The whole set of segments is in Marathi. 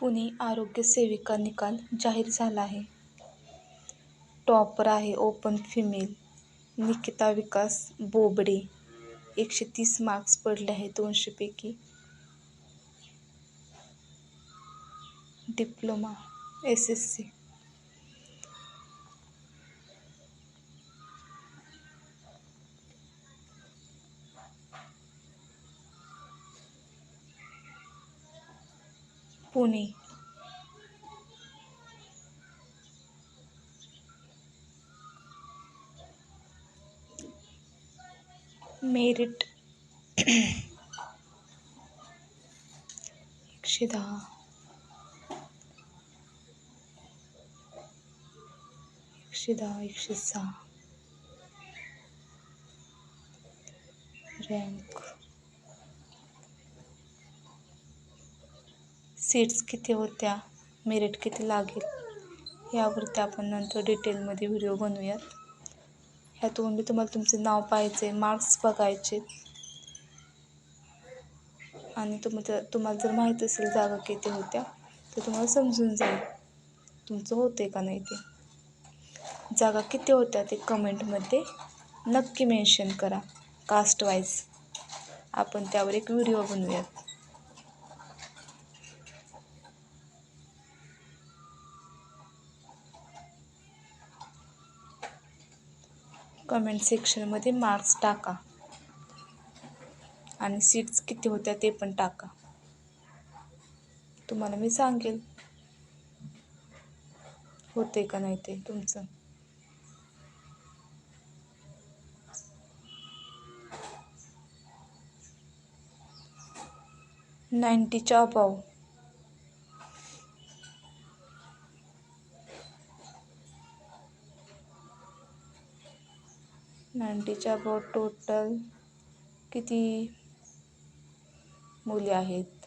पुणे आरोग्य सेविका निकाल जाहीर झाला आहे. टॉपर आहे ओपन फिमेल निकिता विकास बोबडे. 130 मार्क्स पडले आहेत 200 पैकी. Diploma SSC. Pune. Merit 110, 106. Rank. Seats किती होत्या, मेरिट किती लागेल यावरती आपण नंतर डिटेलमध्ये व्हिडिओ बनवूयात. ह्यातून तुम्हाला तुमचे नाव पाहायचे, मार्क्स बघायचे आणि तुम्हाला जर माहीत असेल जागा किती होत्या तर तुम्हाला समजून जाईल तुमचं होते का नाही ते. जागा किती होत्या ते कमेंटमध्ये नक्की मेन्शन करा कास्ट वाईज. आपण त्यावर एक व्हिडिओ बनवूयात. कमेंट सेक्शनमध्ये मार्क्स टाका आणि सीट्स किती होत्या ते पण टाका. तुम्हाला मी सांगेल होते का नाही ते तुमचं. च्या अबाव. 90च्या अबाव टोटल किती मुली आहेत?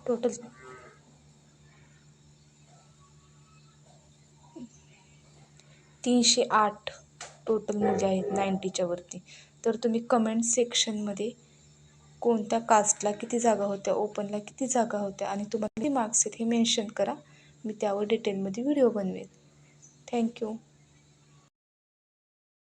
टोटल 308 टोटल मुली आहेत 90च्या वरती. तर तुम्ही कमेंट सेक्शनमध्ये कोणत्या कास्टला किती जागा होत्या, ओपनला किती जागा होत्या आणि तुम्हाला किती मार्क्स आहेत हे मेन्शन करा. मी त्यावर डिटेलमध्ये व्हिडिओ बनवेन. थँक्यू.